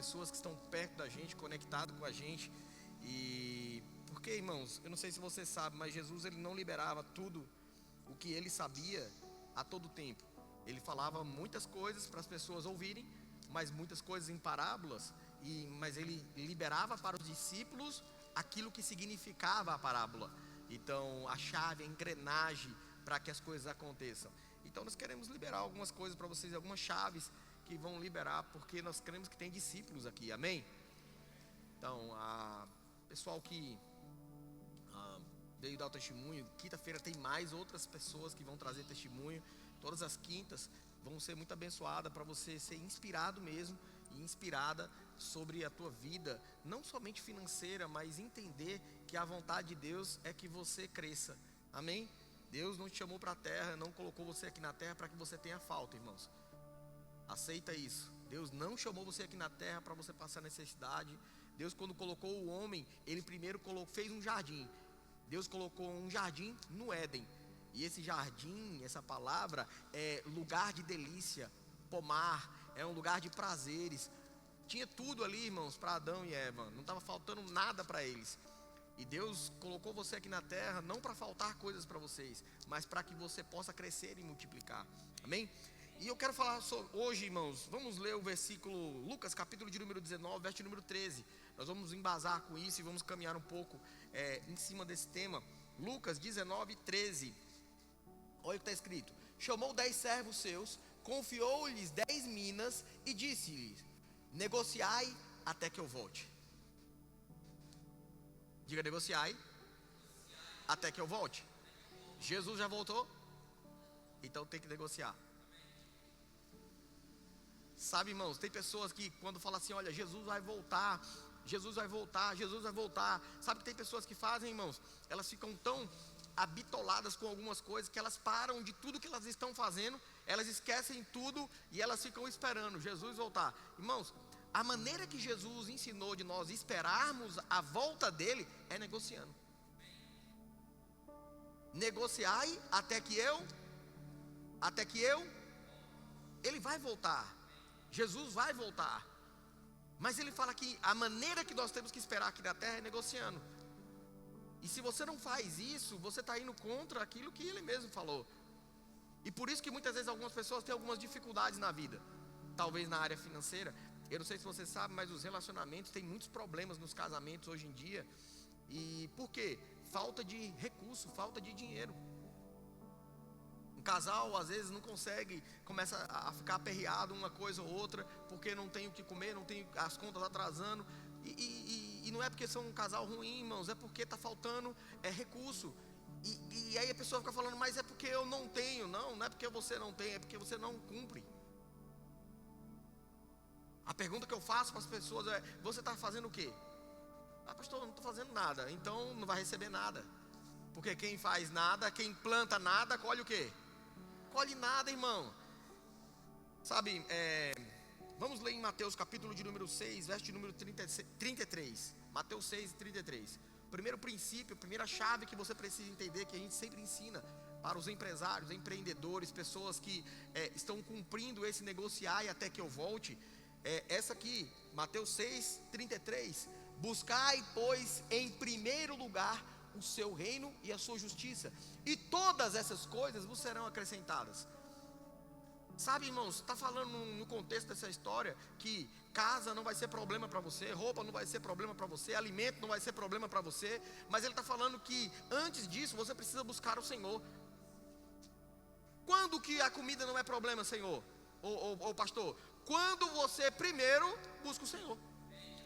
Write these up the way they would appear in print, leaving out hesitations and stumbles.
pessoas que estão perto da gente, conectado com a gente. E porque, irmãos, eu não sei se você sabe, mas Jesus, ele não liberava tudo o que ele sabia a todo tempo. Ele falava muitas coisas para as pessoas ouvirem, mas muitas coisas em parábolas, mas ele liberava para os discípulos aquilo que significava a parábola. Então a chave, a engrenagem para que as coisas aconteçam. Então nós queremos liberar algumas coisas para vocês, algumas chaves que vão liberar, porque nós queremos que tem discípulos aqui, amém? Então, pessoal que veio dar o testemunho, quinta-feira tem mais outras pessoas que vão trazer testemunho. Todas as quintas vão ser muito abençoadas para você ser inspirado mesmo e inspirada sobre a tua vida, não somente financeira, mas entender que a vontade de Deus é que você cresça, amém? Deus não te chamou para a terra, não colocou você aqui na terra para que você tenha falta, irmãos. Aceita isso. Deus não chamou você aqui na terra para você passar necessidade. Deus, quando colocou o homem, ele primeiro fez um jardim. Deus colocou um jardim no Éden. E esse jardim, essa palavra, é lugar de delícia, pomar, é um lugar de prazeres. Tinha tudo ali, irmãos, para Adão e Eva. Não estava faltando nada para eles. E Deus colocou você aqui na terra não para faltar coisas para vocês, mas para que você possa crescer e multiplicar. Amém? E eu quero falar hoje, irmãos, vamos ler o versículo, Lucas, capítulo de número 19, verso número 13. Nós vamos embasar com isso e vamos caminhar um pouco em cima desse tema. Lucas 19, 13. Olha o que está escrito: chamou 10 servos seus, confiou-lhes 10 minas e disse-lhes: negociai até que eu volte. Diga, negociai até que eu volte. Jesus já voltou? Então tem que negociar. Sabe, irmãos, tem pessoas que quando falam assim, olha, Jesus vai voltar, Jesus vai voltar, Jesus vai voltar. Sabe que tem pessoas que fazem, irmãos, elas ficam tão habitoladas com algumas coisas que elas param de tudo que elas estão fazendo, elas esquecem tudo e elas ficam esperando Jesus voltar. Irmãos, a maneira que Jesus ensinou de nós esperarmos a volta dele é negociando. Negociai até que ele vai voltar. Jesus vai voltar. Mas ele fala que a maneira que nós temos que esperar aqui na terra é negociando. E se você não faz isso, você está indo contra aquilo que ele mesmo falou. E por isso que muitas vezes algumas pessoas têm algumas dificuldades na vida. Talvez na área financeira. Eu não sei se você sabe, mas os relacionamentos têm muitos problemas nos casamentos hoje em dia. E por quê? Falta de recurso, falta de dinheiro. Um casal às vezes não consegue, começa a ficar aperreado uma coisa ou outra, porque não tem o que comer, não tem as contas atrasando. E não é porque são um casal ruim, irmãos, é porque está faltando recurso. E aí a pessoa fica falando, mas é porque eu não tenho. Não é porque você não tem, é porque você não cumpre. A pergunta que eu faço para as pessoas é: você está fazendo o quê? Pastor, eu não estou fazendo nada. Então não vai receber nada. Porque quem faz nada, quem planta nada, colhe o quê? Colhe nada, irmão. Sabe, vamos ler em Mateus capítulo de número 6, verso de número 33. Mateus 6, 33. Primeiro princípio, primeira chave que você precisa entender, que a gente sempre ensina para os empresários, empreendedores, pessoas que estão cumprindo esse negociar e até que eu volte. Essa aqui, Mateus 6, 33. Buscai, pois, em primeiro lugar o seu reino e a sua justiça, e todas essas coisas vos serão acrescentadas. Sabe, irmãos, está falando no contexto dessa história que casa não vai ser problema para você, roupa não vai ser problema para você, alimento não vai ser problema para você, mas ele está falando que antes disso você precisa buscar o Senhor. Quando que a comida não é problema, Senhor? Ou pastor, quando você primeiro busca o Senhor.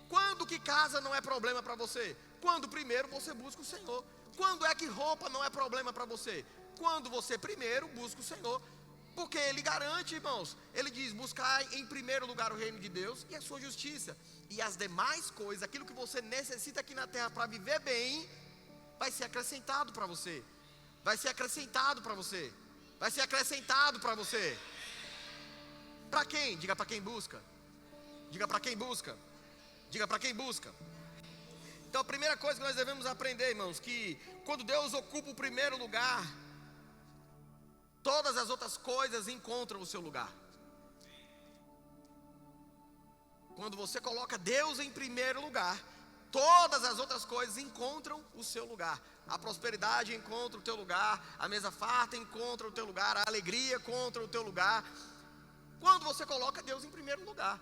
Quando que casa não é problema para você? Quando primeiro você busca o Senhor. Quando é que roupa não é problema para você? Quando você primeiro busca o Senhor. Porque ele garante, irmãos, ele diz: buscar em primeiro lugar o reino de Deus e a sua justiça, e as demais coisas, aquilo que você necessita aqui na terra para viver bem, vai ser acrescentado para você. Vai ser acrescentado para você. Vai ser acrescentado para você. Para quem? Diga para quem busca. Diga para quem busca. Diga para quem busca. Então a primeira coisa que nós devemos aprender, irmãos, que quando Deus ocupa o primeiro lugar, todas as outras coisas encontram o seu lugar. Quando você coloca Deus em primeiro lugar, todas as outras coisas encontram o seu lugar. A prosperidade encontra o teu lugar, a mesa farta encontra o teu lugar, a alegria encontra o teu lugar. Quando você coloca Deus em primeiro lugar.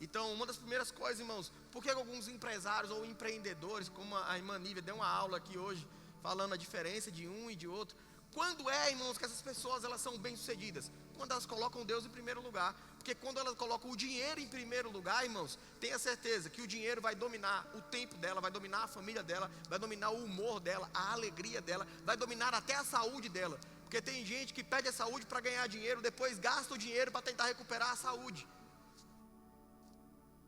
Então, uma das primeiras coisas, irmãos, por que alguns empresários ou empreendedores, como a irmã Nívia deu uma aula aqui hoje, falando a diferença de um e de outro. Quando irmãos, que essas pessoas elas são bem-sucedidas? Quando elas colocam Deus em primeiro lugar. Porque quando elas colocam o dinheiro em primeiro lugar, irmãos, tenha certeza que o dinheiro vai dominar o tempo dela, vai dominar a família dela, vai dominar o humor dela, a alegria dela, vai dominar até a saúde dela. Porque tem gente que pede a saúde para ganhar dinheiro, depois gasta o dinheiro para tentar recuperar a saúde.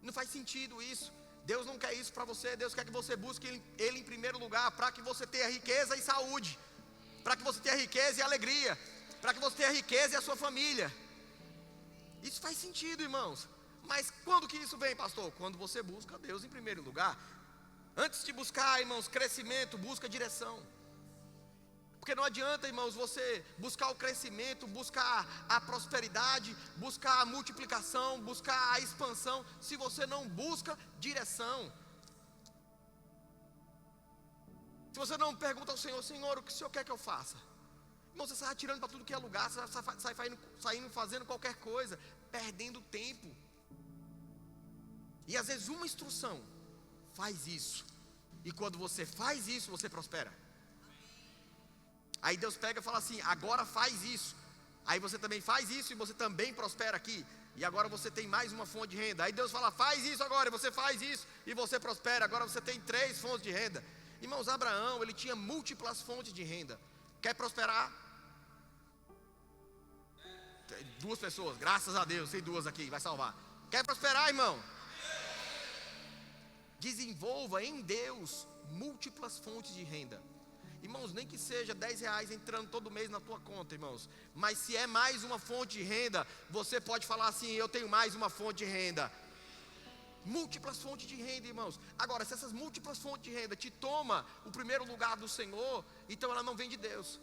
Não faz sentido isso. Deus não quer isso para você. Deus quer que você busque Ele em primeiro lugar, para que você tenha riqueza e saúde, para que você tenha riqueza e alegria, para que você tenha riqueza e a sua família. Isso faz sentido, irmãos. Mas quando que isso vem, pastor? Quando você busca Deus em primeiro lugar. Antes de buscar, irmãos, crescimento, busca direção. Porque não adianta, irmãos, você buscar o crescimento, buscar a prosperidade, buscar a multiplicação, buscar a expansão, se você não busca direção. Se você não pergunta ao Senhor, Senhor, o que o Senhor quer que eu faça? Irmão, você sai atirando para tudo que é lugar, você sai saindo fazendo qualquer coisa, perdendo tempo. E às vezes uma instrução, faz isso. E quando você faz isso, você prospera. Aí Deus pega e fala assim, agora faz isso. Aí você também faz isso e você também prospera aqui. E agora você tem mais uma fonte de renda. Aí Deus fala, faz isso agora, e você faz isso e você prospera. Agora você tem 3 fontes de renda. Irmãos, Abraão, ele tinha múltiplas fontes de renda. Quer prosperar? 2 pessoas, graças a Deus, tem 2 aqui, vai salvar. Quer prosperar, irmão? Desenvolva em Deus múltiplas fontes de renda. Irmãos, nem que seja R$10 entrando todo mês na tua conta, irmãos. Mas se é mais uma fonte de renda, você pode falar assim, eu tenho mais uma fonte de renda. Múltiplas fontes de renda, irmãos. Agora, se essas múltiplas fontes de renda te toma o primeiro lugar do Senhor, então ela não vem de Deus.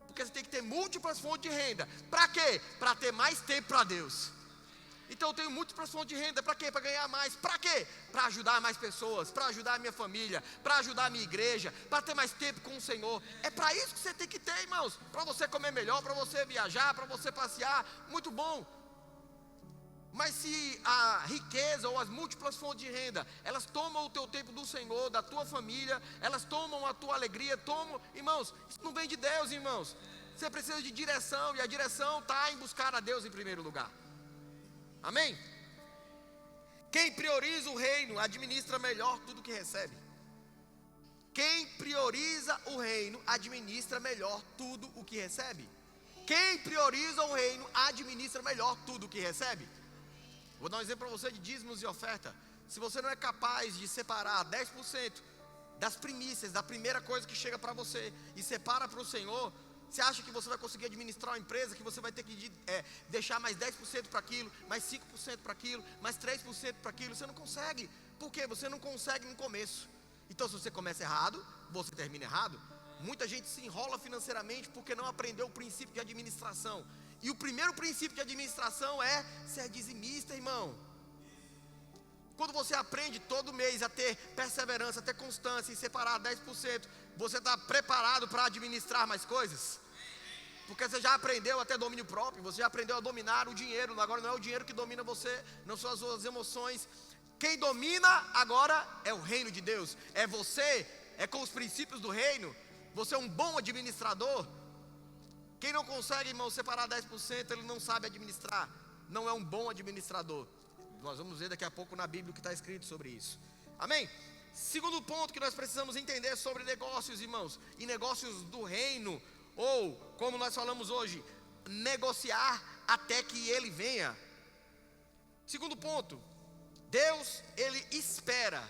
Porque você tem que ter múltiplas fontes de renda. Para quê? Para ter mais tempo para Deus. Então eu tenho múltiplas fontes de renda, para quê? Para ganhar mais. Para quê? Para ajudar mais pessoas, para ajudar a minha família, para ajudar a minha igreja, para ter mais tempo com o Senhor. É para isso que você tem que ter, irmãos. Para você comer melhor, para você viajar, para você passear. Muito bom. Mas se a riqueza ou as múltiplas fontes de renda, elas tomam o teu tempo do Senhor, da tua família, elas tomam a tua alegria, irmãos, isso não vem de Deus, irmãos. Você precisa de direção, e a direção está em buscar a Deus em primeiro lugar. Amém? Quem prioriza o reino, administra melhor tudo que recebe. Quem prioriza o reino, administra melhor tudo o que recebe. Quem prioriza o reino, administra melhor tudo o que recebe. Vou dar um exemplo para você de dízimos e oferta. Se você não é capaz de separar 10% das primícias, da primeira coisa que chega para você, e separa para o Senhor, você acha que você vai conseguir administrar uma empresa, que você vai ter que deixar mais 10% para aquilo, mais 5% para aquilo, mais 3% para aquilo? Você não consegue. Por quê? Você não consegue no começo. Então, se você começa errado, você termina errado. Muita gente se enrola financeiramente porque não aprendeu o princípio de administração. E o primeiro princípio de administração é ser dizimista, irmão. Quando você aprende todo mês a ter perseverança, a ter constância e separar 10%, você está preparado para administrar mais coisas? Porque você já aprendeu a ter domínio próprio, você já aprendeu a dominar o dinheiro. Agora não é o dinheiro que domina você, não são as suas emoções. Quem domina agora é o reino de Deus. É você, é com os princípios do reino. Você é um bom administrador. Quem não consegue, irmão, separar 10%, ele não sabe administrar. Não é um bom administrador. Nós vamos ver daqui a pouco na Bíblia o que está escrito sobre isso. Amém? Segundo ponto que nós precisamos entender sobre negócios, irmãos. E negócios do reino. Ou, como nós falamos hoje, negociar até que ele venha. Segundo ponto. Deus, ele espera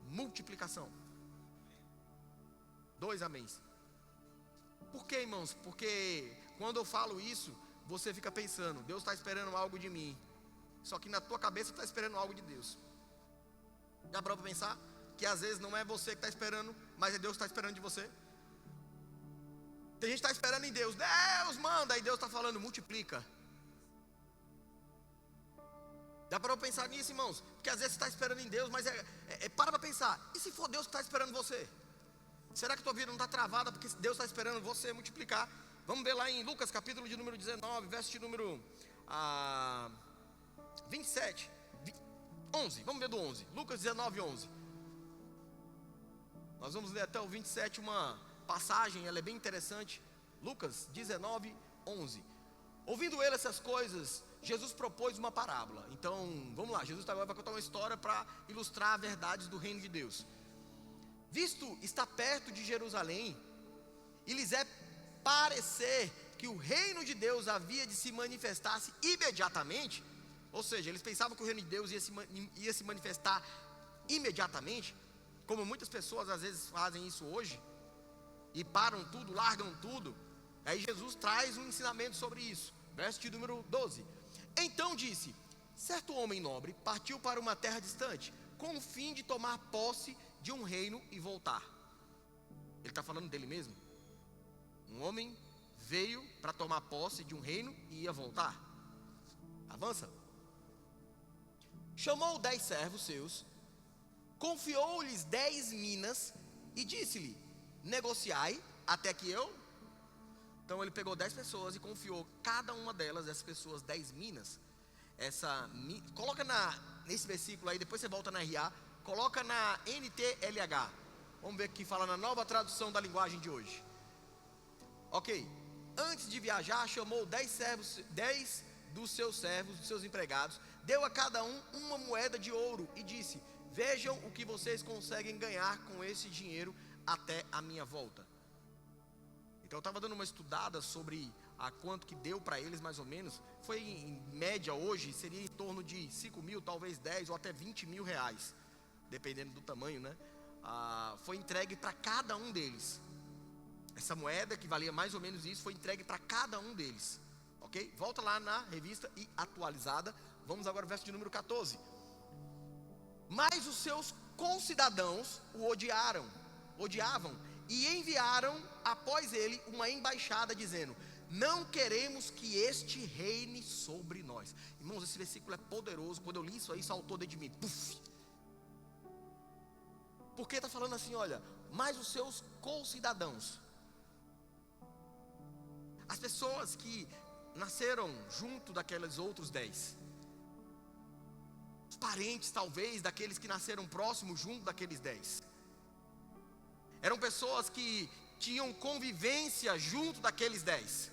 multiplicação. 2 améns. Por quê, irmãos? Porque quando eu falo isso, você fica pensando, Deus está esperando algo de mim. Só que na tua cabeça está esperando algo de Deus. Já parou para pensar? Que às vezes não é você que está esperando, mas é Deus que está esperando de você. Tem gente que está esperando em Deus. Deus manda, aí Deus está falando, multiplica. Dá para eu pensar nisso, irmãos? Porque às vezes você está esperando em Deus, mas para pensar. E se for Deus que está esperando você? Será que tua vida não está travada porque Deus está esperando você multiplicar? Vamos ver lá em Lucas, capítulo de número 19, verso de número 27, 11. Vamos ver do 11. Lucas 19, 11. Nós vamos ler até o 27 uma passagem, ela é bem interessante. Lucas 19, 11. Ouvindo ele essas coisas, Jesus propôs uma parábola. Então, vamos lá, Jesus agora vai contar uma história para ilustrar as verdades do reino de Deus. Visto está perto de Jerusalém, e lhes é parecer que o reino de Deus havia de se manifestar-se imediatamente, ou seja, eles pensavam que o reino de Deus ia se manifestar imediatamente, como muitas pessoas às vezes fazem isso hoje, e param tudo, largam tudo. Aí Jesus traz um ensinamento sobre isso, verso de número 12. Então disse: certo homem nobre partiu para uma terra distante, com o fim de tomar posse de um reino e voltar. Ele está falando dele mesmo? Um homem veio para tomar posse de um reino e ia voltar. Avança. Chamou 10 servos seus, confiou-lhes 10 minas e disse-lhe: negociai até que eu... Então ele pegou 10 pessoas e confiou cada uma delas, essas pessoas, 10 minas. Coloca nesse versículo aí, depois você volta na RA, coloca na NTLH. Vamos ver o que fala na nova tradução da linguagem de hoje. Ok. Antes de viajar, chamou 10 dos seus servos, dos seus empregados, deu a cada um uma moeda de ouro e disse: vejam o que vocês conseguem ganhar com esse dinheiro até a minha volta. Então eu estava dando uma estudada sobre a quanto que deu para eles mais ou menos. Foi em média hoje, seria em torno de 5 mil, talvez 10 ou até 20 mil reais, dependendo do tamanho, né? Foi entregue para cada um deles. Essa moeda que valia mais ou menos isso foi entregue para cada um deles. Ok? Volta lá na revista e atualizada. Vamos agora ao verso de número 14. Mas os seus concidadãos o odiavam e enviaram após ele uma embaixada dizendo: não queremos que este reine sobre nós. Irmãos, esse versículo é poderoso. Quando eu li isso aí, saltou dentro de mim. Puf! Porque está falando assim, olha, mas os seus concidadãos, as pessoas que nasceram junto daqueles outros 10, os parentes talvez daqueles que nasceram próximos junto daqueles 10, eram pessoas que tinham convivência junto daqueles 10.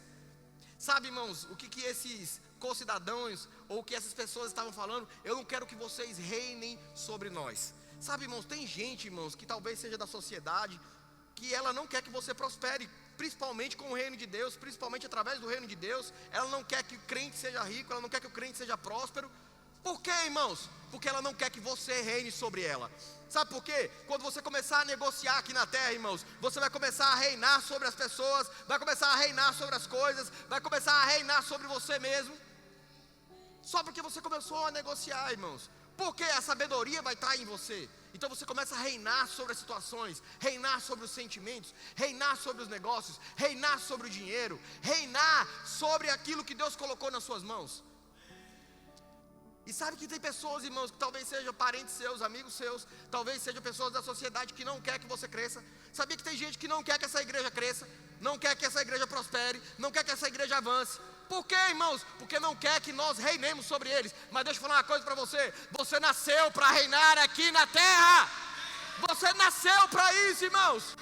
Sabe, irmãos, o que esses concidadãos, ou o que essas pessoas estavam falando? Eu não quero que vocês reinem sobre nós. Sabe, irmãos, tem gente, irmãos, que talvez seja da sociedade, que ela não quer que você prospere, principalmente com o reino de Deus, principalmente através do reino de Deus. Ela não quer que o crente seja rico, ela não quer que o crente seja próspero. Por quê, irmãos? Porque ela não quer que você reine sobre ela. Sabe por quê? Quando você começar a negociar aqui na terra, irmãos, você vai começar a reinar sobre as pessoas, vai começar a reinar sobre as coisas, vai começar a reinar sobre você mesmo. Só porque você começou a negociar, irmãos. Porque a sabedoria vai estar em você. Então você começa a reinar sobre as situações, reinar sobre os sentimentos, reinar sobre os negócios, reinar sobre o dinheiro, reinar sobre aquilo que Deus colocou nas suas mãos. E sabe que tem pessoas, irmãos, que talvez sejam parentes seus, amigos seus, talvez sejam pessoas da sociedade que não quer que você cresça. Sabia que tem gente que não quer que essa igreja cresça, não quer que essa igreja prospere, não quer que essa igreja avance. Por quê, irmãos? Porque não quer que nós reinemos sobre eles. Mas deixa eu falar uma coisa para você: você nasceu para reinar aqui na terra. Você nasceu para isso, irmãos.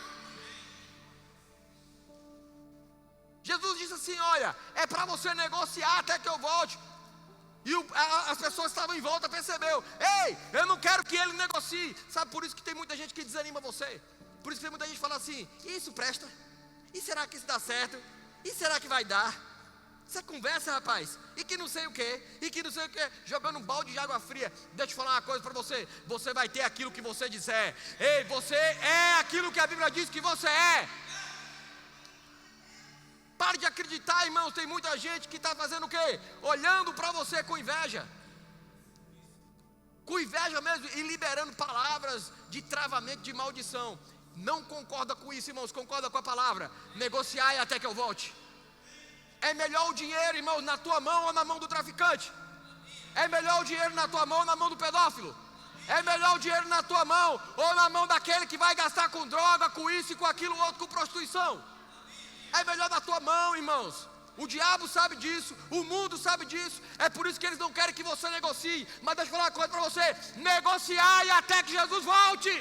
Jesus disse assim: olha, é para você negociar até que eu volte. E as pessoas que estavam em volta percebeu: ei, eu não quero que ele negocie. Sabe, por isso que tem muita gente que desanima você. Por isso que tem muita gente que fala assim: isso presta? E será que isso dá certo? E será que vai dar? Essa conversa, rapaz, e que não sei o que, e que não sei o que, jogando um balde de água fria. Deixa eu falar uma coisa para você: você vai ter aquilo que você disser. Ei, você é aquilo que a Bíblia diz que você é. Pare de acreditar, irmãos. Tem muita gente que está fazendo o quê? Olhando para você com inveja. Com inveja mesmo, e liberando palavras de travamento, de maldição. Não concorda com isso, irmãos, concorda com a palavra: negociai até que eu volte. É melhor o dinheiro, irmãos, na tua mão ou na mão do traficante? É melhor o dinheiro na tua mão ou na mão do pedófilo? É melhor o dinheiro na tua mão ou na mão daquele que vai gastar com droga, com isso e com aquilo outro, com prostituição? É melhor na tua mão, irmãos. O diabo sabe disso, o mundo sabe disso. É por isso que eles não querem que você negocie. Mas deixa eu falar uma coisa para você: negociar e até que Jesus volte.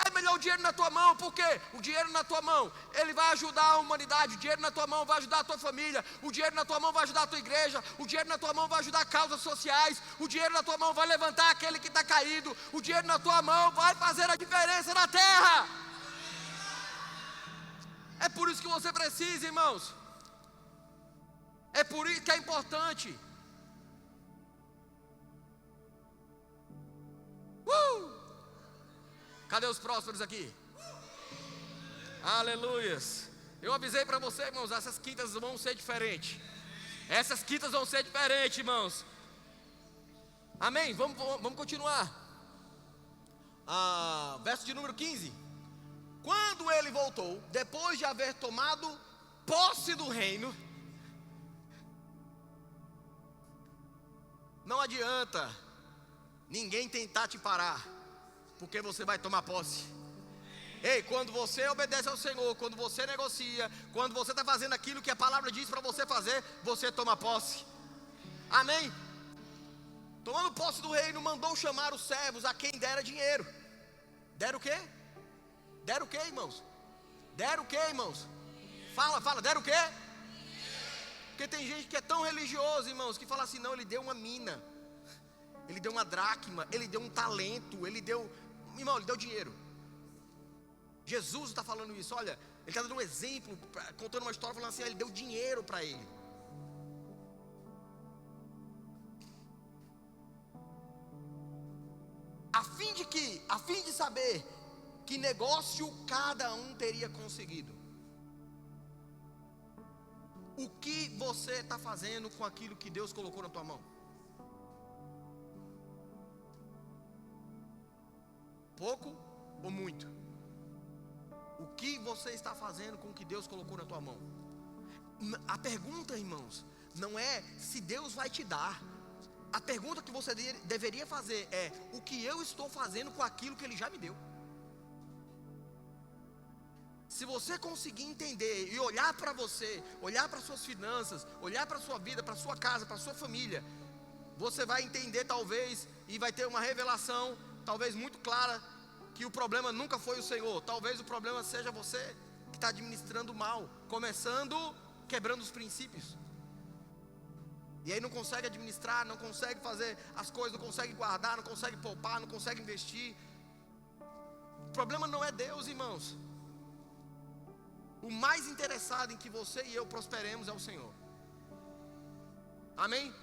É melhor o dinheiro na tua mão, porque o dinheiro na tua mão, ele vai ajudar a humanidade. O dinheiro na tua mão vai ajudar a tua família. O dinheiro na tua mão vai ajudar a tua igreja. O dinheiro na tua mão vai ajudar causas sociais. O dinheiro na tua mão vai levantar aquele que está caído. O dinheiro na tua mão vai fazer a diferença na terra. É por isso que você precisa, irmãos. É por isso que é importante. Cadê os prósperos aqui? Aleluias. Eu avisei para você, irmãos, essas quintas vão ser diferentes. Essas quintas vão ser diferentes, irmãos. Amém? Vamos continuar. Verso de número 15. Quando ele voltou, depois de haver tomado posse do reino, não adianta ninguém tentar te parar, porque você vai tomar posse. Ei, quando você obedece ao Senhor, quando você negocia, quando você está fazendo aquilo que a palavra diz para você fazer, você toma posse. Amém? Tomando posse do reino, mandou chamar os servos a quem dera dinheiro. Deram o quê? Deram o quê, irmãos? Deram o quê, irmãos? Fala, deram o quê? Porque tem gente que é tão religioso, irmãos, que fala assim: não, ele deu uma mina, ele deu uma dracma, ele deu um talento, ele deu... Irmão, ele deu dinheiro. Jesus está falando isso. Olha, ele está dando um exemplo, contando uma história, falando assim: ele deu dinheiro para ele. A fim de saber que negócio cada um teria conseguido. O que você está fazendo com aquilo que Deus colocou na tua mão? Pouco ou muito? O que você está fazendo com o que Deus colocou na tua mão? A pergunta, irmãos, não é se Deus vai te dar. A pergunta que você deveria fazer é: o que eu estou fazendo com aquilo que Ele já me deu? Se você conseguir entender e olhar para você, olhar para suas finanças, olhar para sua vida, para sua casa, para sua família, você vai entender talvez, e vai ter uma revelação talvez muito clara, que o problema nunca foi o Senhor. Talvez o problema seja você que está administrando mal, começando quebrando os princípios, e aí não consegue administrar, não consegue fazer as coisas, não consegue guardar, não consegue poupar, não consegue investir. O problema não é Deus, irmãos. O mais interessado em que você e eu prosperemos é o Senhor. Amém?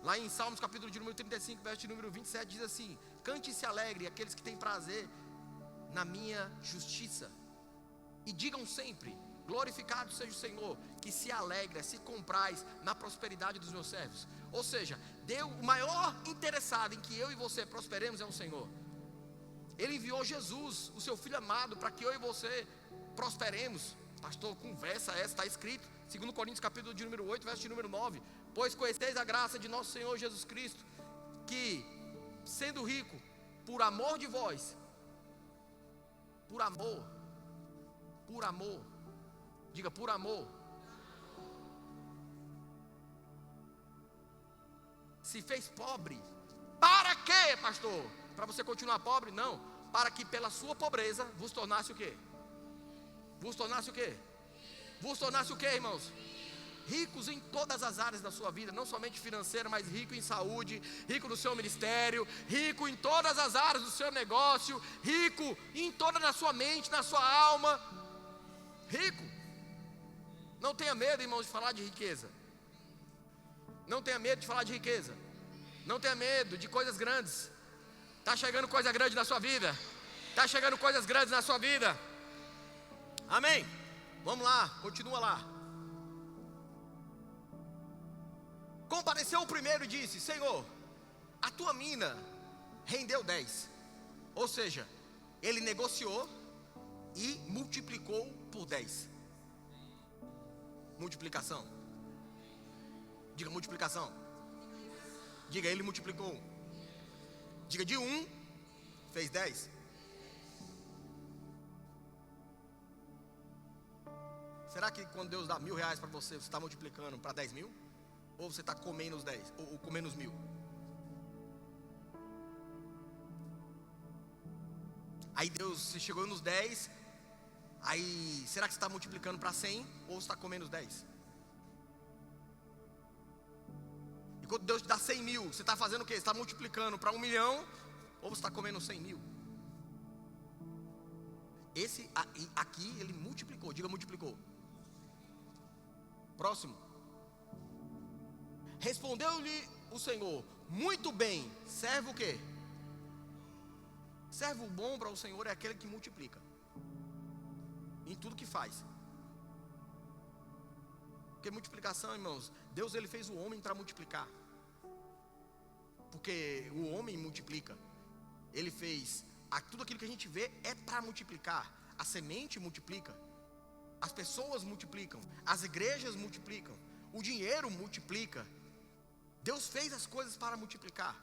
Lá em Salmos capítulo de número 35, verso de número 27, diz assim: cante e se alegre aqueles que têm prazer na minha justiça, e digam sempre: glorificado seja o Senhor, que se alegra, se compraz na prosperidade dos meus servos. Ou seja, Deus, o maior interessado em que eu e você prosperemos é o Senhor. Ele enviou Jesus, o seu Filho amado, para que eu e você prosperemos. Pastor, conversa essa, está escrito 2 Coríntios capítulo de número 8, verso de número 9: pois conheceis a graça de nosso Senhor Jesus Cristo, que sendo rico, por amor de vós, por amor, diga por amor, se fez pobre. Para quê, pastor? Para você continuar pobre? Não, para que pela sua pobreza vos tornasse o quê? Vos tornasse o quê? Vos tornasse o quê, irmãos? Ricos em todas as áreas da sua vida, não somente financeira, mas rico em saúde, rico no seu ministério, rico em todas as áreas do seu negócio, rico em toda a sua mente, na sua alma. Rico. Não tenha medo, irmãos, de falar de riqueza. Não tenha medo de falar de riqueza. Não tenha medo de coisas grandes. Está chegando coisa grande na sua vida. Está chegando coisas grandes na sua vida. Amém? Vamos lá, continua lá. Compareceu o primeiro e disse: Senhor, a tua mina rendeu 10. Ou seja, ele negociou e multiplicou por 10. Multiplicação. Diga multiplicação. Diga, ele multiplicou. Diga, de 1 fez 10. Será que quando Deus dá R$1.000 para você, você está multiplicando para 10.000? Ou você está comendo os 10, ou comendo os 1.000? Aí Deus, você chegou nos 10, aí será que você está multiplicando para 100, ou você está comendo os 10? E quando Deus te dá 100.000, você está fazendo o quê? Você está multiplicando para 1 milhão, ou você está comendo 100.000? Esse aqui, ele multiplicou, diga multiplicou. Próximo. Respondeu-lhe o Senhor: muito bem, servo o quê? Servo bom para o Senhor é aquele que multiplica em tudo que faz. Porque multiplicação, irmãos, Deus ele fez o homem para multiplicar. Porque o homem multiplica. Ele fez tudo aquilo que a gente vê é para multiplicar. A semente multiplica. As pessoas multiplicam. As igrejas multiplicam. O dinheiro multiplica. Deus fez as coisas para multiplicar.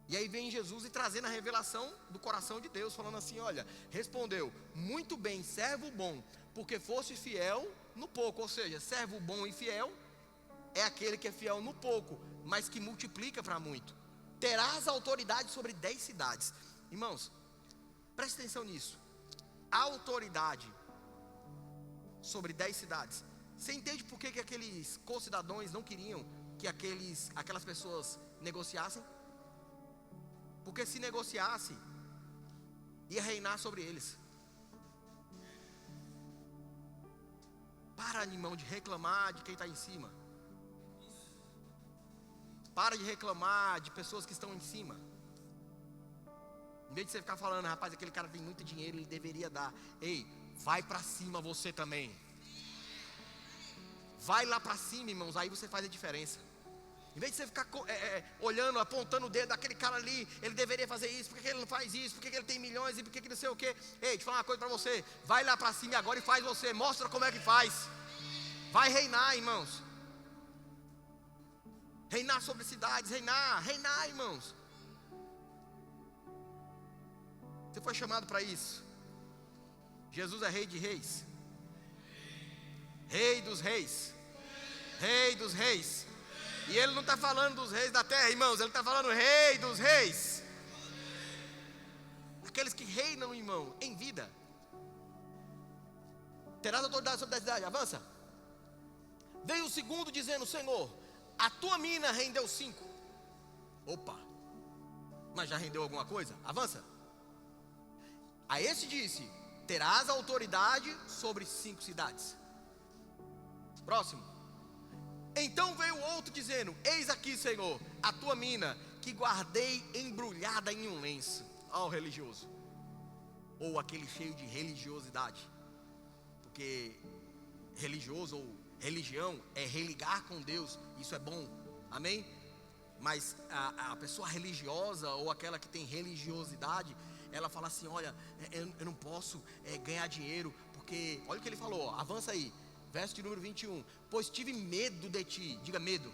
E aí vem Jesus e trazendo a revelação do coração de Deus, falando assim: olha, respondeu, muito bem, servo bom, porque fosse fiel no pouco. Ou seja, servo bom e fiel é aquele que é fiel no pouco, mas que multiplica para muito. Terás autoridade sobre 10 cidades. Irmãos, preste atenção nisso. Autoridade sobre 10 cidades. Você entende por que aqueles concidadãos não queriam que aquelas pessoas negociassem? Porque se negociasse, ia reinar sobre eles. Para, irmão, de reclamar de quem está em cima. Para de reclamar de pessoas que estão em cima. Em vez de você ficar falando, rapaz, aquele cara tem muito dinheiro, ele deveria dar. Ei, vai para cima você também. Vai lá para cima, irmãos, aí você faz a diferença. Em vez de você ficar olhando, apontando o dedo daquele cara ali, ele deveria fazer isso, por que ele não faz isso, por que ele tem milhões e por que ele não sei o quê. Ei, deixa eu falar uma coisa para você, vai lá para cima agora e faz você, mostra como é que faz. Vai reinar, irmãos. Reinar sobre cidades, reinar, irmãos. Você foi chamado para isso. Jesus é rei de reis. Rei dos reis. Rei dos reis. E ele não está falando dos reis da terra, irmãos. Ele está falando rei dos reis. Aqueles que reinam, irmão, em vida. Terás autoridade sobre a cidade. Avança. Veio o segundo dizendo: Senhor, a tua mina rendeu 5. Opa. Mas já rendeu alguma coisa? Avança. A esse disse: terás autoridade sobre 5 cidades. Próximo. Então veio outro dizendo: eis aqui, Senhor, a tua mina, que guardei embrulhada em um lenço. Ó, o religioso. Ou aquele cheio de religiosidade. Porque religioso ou religião é religar com Deus. Isso é bom, amém? Mas a pessoa religiosa ou aquela que tem religiosidade, ela fala assim: olha, eu não posso ganhar dinheiro, porque, olha o que ele falou, avança aí. Verso de número 21, pois tive medo de ti. Diga medo.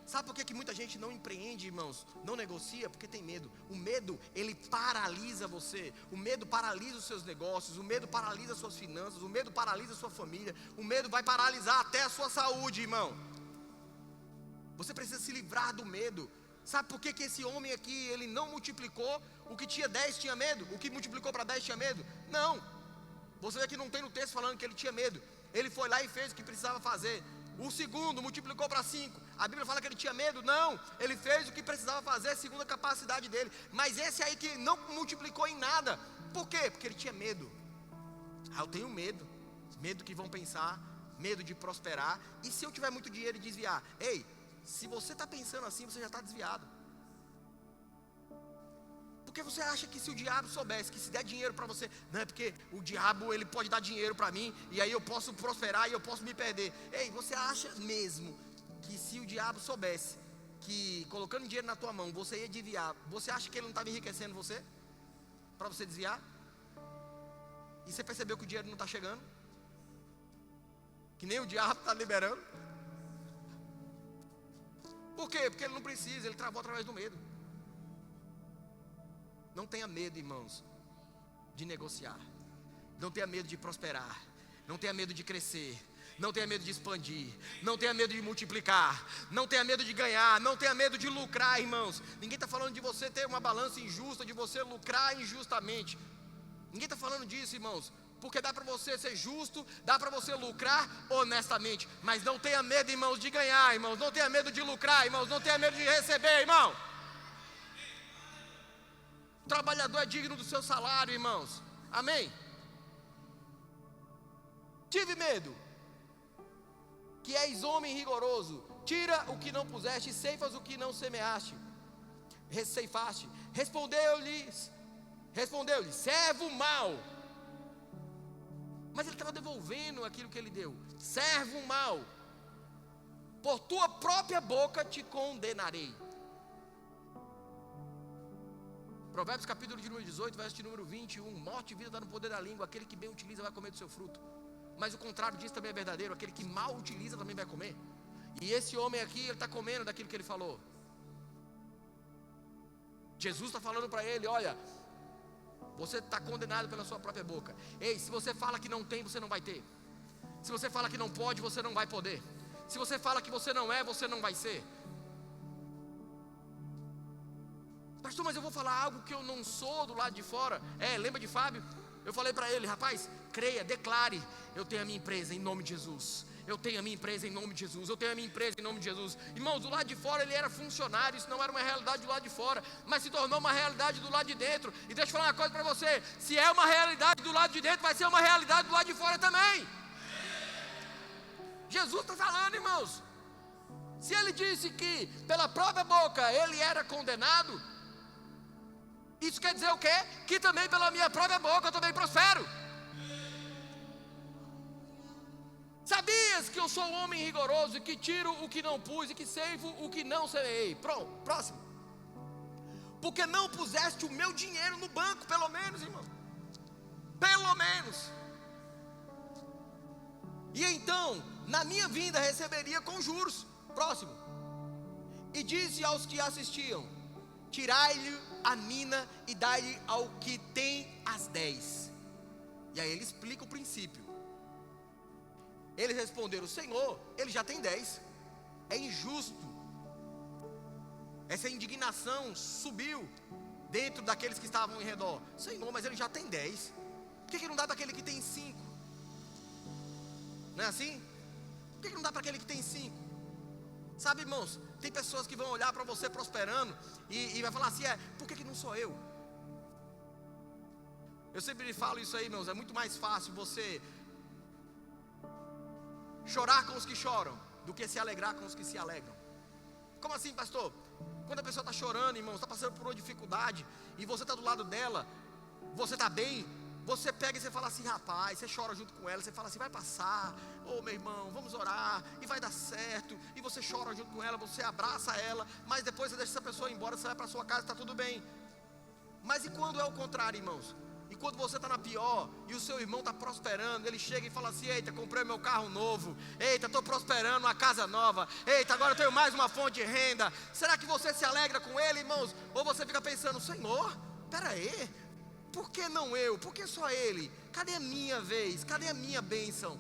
Sabe por que muita gente não empreende, irmãos? Não negocia? Porque tem medo. O medo, ele paralisa você. O medo paralisa os seus negócios. O medo paralisa as suas finanças. O medo paralisa a sua família. O medo vai paralisar até a sua saúde, irmão. Você precisa se livrar do medo. Sabe por que esse homem aqui, ele não multiplicou? O que tinha 10 tinha medo? O que multiplicou para 10 tinha medo? Não. Você vê que não tem no texto falando que ele tinha medo. Ele foi lá e fez o que precisava fazer. O segundo multiplicou para 5. A Bíblia fala que ele tinha medo? Não, ele fez o que precisava fazer segundo a capacidade dele. Mas esse aí que não multiplicou em nada. Por quê? Porque ele tinha medo. Eu tenho medo. Medo que vão pensar, medo de prosperar. E se eu tiver muito dinheiro e desviar? Ei, se você está pensando assim, você já está desviado. Porque você acha que se o diabo soubesse que se der dinheiro para você, não é porque o diabo ele pode dar dinheiro para mim e aí eu posso prosperar e eu posso me perder. Ei, você acha mesmo que se o diabo soubesse que colocando dinheiro na tua mão você ia desviar, você acha que ele não estava enriquecendo você para você desviar? E você percebeu que o dinheiro não está chegando? Que nem o diabo está liberando? Por quê? Porque ele não precisa, ele travou através do medo. Não tenha medo, irmãos, de negociar. Não tenha medo de prosperar. Não tenha medo de crescer. Não tenha medo de expandir. Não tenha medo de multiplicar. Não tenha medo de ganhar. Não tenha medo de lucrar, irmãos. Ninguém está falando de você ter uma balança injusta, de você lucrar injustamente. Ninguém está falando disso, irmãos. Porque dá para você ser justo, dá para você lucrar honestamente. Mas não tenha medo, irmãos, de ganhar, irmãos. Não tenha medo de lucrar, irmãos. Não tenha medo de receber, irmão. O trabalhador é digno do seu salário, irmãos. Amém? Tive medo. Que és homem rigoroso. Tira o que não puseste, ceifas o que não semeaste. Ceifaste. Respondeu-lhe, servo mau. Mas ele estava devolvendo aquilo que ele deu. Servo mau. Por tua própria boca te condenarei. Provérbios capítulo de número 18, verso de número 21. Morte e vida está no poder da língua. Aquele que bem utiliza vai comer do seu fruto. Mas o contrário disso também é verdadeiro. Aquele que mal utiliza também vai comer. E esse homem aqui, ele está comendo daquilo que ele falou. Jesus está falando para ele, olha, você está condenado pela sua própria boca. Ei, se você fala que não tem, você não vai ter. Se você fala que não pode, você não vai poder. Se você fala que você não é, você não vai ser. Pastor, mas eu vou falar algo que eu não sou do lado de fora. Lembra de Fábio? Eu falei para ele, rapaz, creia, declare, eu tenho a minha empresa em nome de Jesus. Eu tenho a minha empresa em nome de Jesus. Eu tenho a minha empresa em nome de Jesus. Irmãos, do lado de fora ele era funcionário. Isso não era uma realidade do lado de fora, mas se tornou uma realidade do lado de dentro. E deixa eu falar uma coisa para você. Se é uma realidade do lado de dentro, vai ser uma realidade do lado de fora também. Jesus está falando, irmãos. Se ele disse que pela própria boca ele era condenado, isso quer dizer o quê? Que também pela minha própria boca eu também prospero. Sabias que eu sou um homem rigoroso, que tiro o que não pus e que ceifo o que não semeei? Próximo. Porque não puseste o meu dinheiro no banco, pelo menos, irmão. Pelo menos. E então, na minha vinda receberia com juros. Próximo. E disse aos que assistiam: tirai-lhe a mina e dai-lhe ao que tem as 10. E aí ele explica o princípio. Eles responderam: Senhor, ele já tem 10. É injusto. Essa indignação subiu dentro daqueles que estavam em redor. Senhor, mas ele já tem 10. Por que não dá para aquele que tem 5? Não é assim? Por que não dá para aquele que tem 5? Sabe, irmãos, tem pessoas que vão olhar para você prosperando e vai falar assim, por que não sou eu? Eu sempre falo isso aí, irmãos, é muito mais fácil você chorar com os que choram do que se alegrar com os que se alegram. Como assim, pastor? Quando a pessoa está chorando, irmãos, está passando por uma dificuldade e você está do lado dela, você está bem, você pega e você fala assim, rapaz, você chora junto com ela, você fala assim, vai passar, meu irmão, vamos orar, e vai dar certo, e você chora junto com ela, você abraça ela, mas depois você deixa essa pessoa ir embora, você vai para sua casa, está tudo bem. Mas e quando é o contrário, irmãos? E quando você está na pior, e o seu irmão está prosperando, ele chega e fala assim, eita, comprei meu carro novo, eita, estou prosperando, uma casa nova, eita, agora eu tenho mais uma fonte de renda. Será que você se alegra com ele, irmãos? Ou você fica pensando, Senhor, peraí, por que não eu? Por que só ele? Cadê a minha vez? Cadê a minha bênção?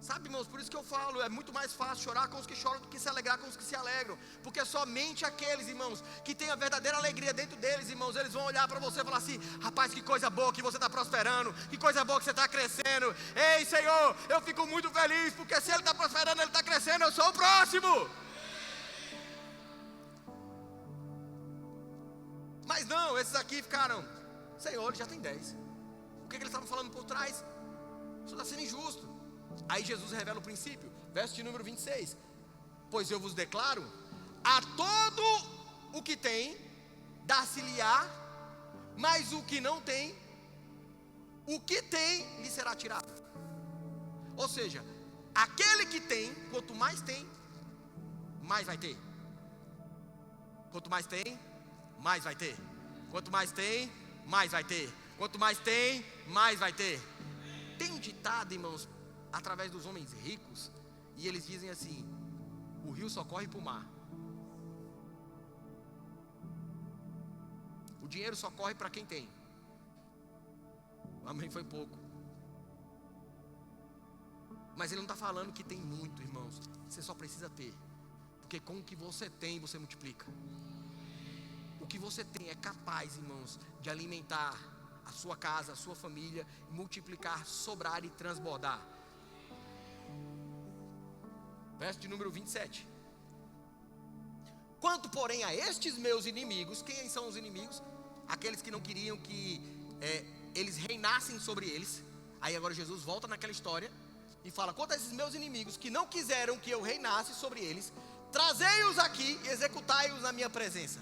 Sabe, irmãos, por isso que eu falo, é muito mais fácil chorar com os que choram do que se alegrar com os que se alegram. Porque somente aqueles, irmãos, que têm a verdadeira alegria dentro deles, irmãos, eles vão olhar para você e falar assim, rapaz, que coisa boa que você está prosperando, que coisa boa que você está crescendo. Ei, Senhor, eu fico muito feliz, porque se ele está prosperando, ele está crescendo, eu sou o próximo. Mas não, esses aqui ficaram, Senhor, ele já tem 10. O que eles estavam falando por trás? Isso está sendo injusto. Aí Jesus revela o princípio, verso de número 26. Pois eu vos declaro, a todo o que tem, dar-se-lhe-á, mas o que não tem, o que tem, lhe será tirado. Ou seja, aquele que tem, quanto mais tem, mais vai ter. Quanto mais tem, mais vai ter. Quanto mais tem, mais vai ter. Quanto mais tem, mais vai ter. Tem um ditado, irmãos, através dos homens ricos, e eles dizem assim, o rio só corre para o mar. dinheiro só corre para quem tem. Amém, foi pouco. Mas ele não está falando que tem muito, irmãos. Você só precisa ter. Porque com o que você tem, você multiplica. O que você tem é capaz, irmãos, de alimentar a sua casa, a sua família, multiplicar, sobrar e transbordar. Verso de número 27. Quanto, porém, a estes meus inimigos, quem são os inimigos? Aqueles que não queriam que eles reinassem sobre eles. Aí agora Jesus volta naquela história e fala: quanto a esses meus inimigos que não quiseram que eu reinasse sobre eles, trazei-os aqui e executai-os na minha presença.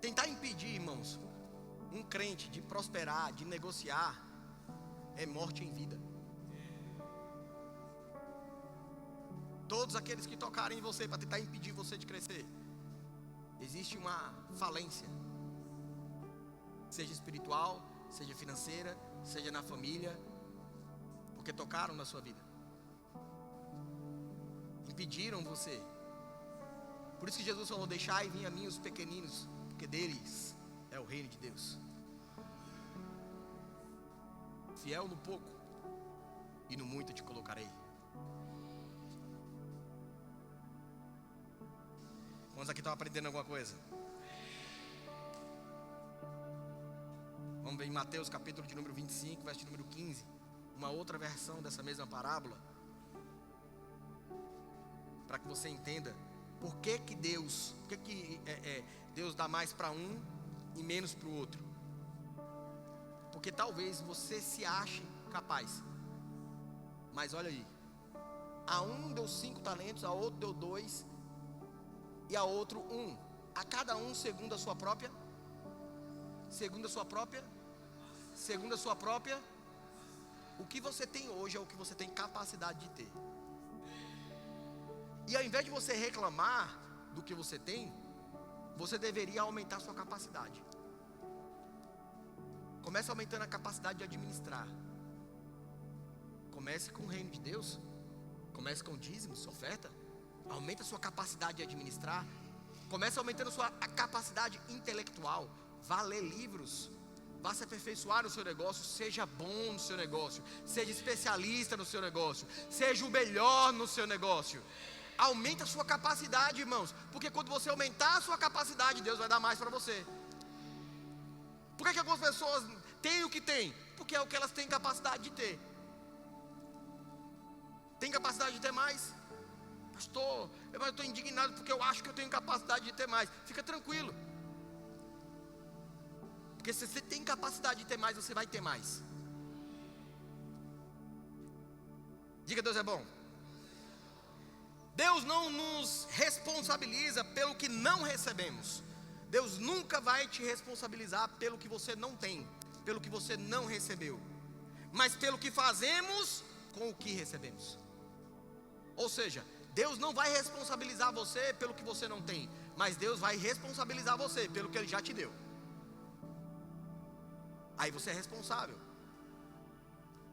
Tentar impedir, irmãos, um crente de prosperar, de negociar, é morte em vida. Todos aqueles que tocarem em você para tentar impedir você de crescer, existe uma falência, seja espiritual, seja financeira, seja na família, porque tocaram na sua vida, impediram você. Por isso que Jesus falou: deixai vir a mim os pequeninos, porque deles é o reino de Deus. Fiel no pouco, e no muito te colocarei. Quantos aqui estão aprendendo alguma coisa? Vamos ver em Mateus capítulo de número 25, verso de número 15. Uma outra versão dessa mesma parábola, para que você entenda por que Deus dá mais para um e menos para o outro. Porque talvez você se ache capaz, mas olha aí, a um deu 5 talentos, a outro deu 2 e a outro 1, a cada um segundo a sua própria, o que você tem hoje é o que você tem capacidade de ter. E ao invés de você reclamar do que você tem, você deveria aumentar a sua capacidade. Comece aumentando a capacidade de administrar. Comece com o reino de Deus. Comece com dízimos, oferta. Aumente a sua capacidade de administrar. Comece aumentando a sua capacidade intelectual. Vá ler livros. Vá se aperfeiçoar no seu negócio. Seja bom no seu negócio. Seja especialista no seu negócio. Seja o melhor no seu negócio. Aumente a sua capacidade, irmãos. Porque quando você aumentar a sua capacidade, Deus vai dar mais para você. Por que algumas pessoas têm o que têm? Porque é o que elas têm capacidade de ter. Tem capacidade de ter mais? Pastor, eu estou indignado porque eu acho que eu tenho capacidade de ter mais. Fica tranquilo. Porque se você tem capacidade de ter mais, você vai ter mais. Diga: Deus é bom. Deus não nos responsabiliza pelo que não recebemos. Deus nunca vai te responsabilizar pelo que você não tem, pelo que você não recebeu, mas pelo que fazemos com o que recebemos. Ou seja, Deus não vai responsabilizar você pelo que você não tem, mas Deus vai responsabilizar você pelo que Ele já te deu. Aí você é responsável.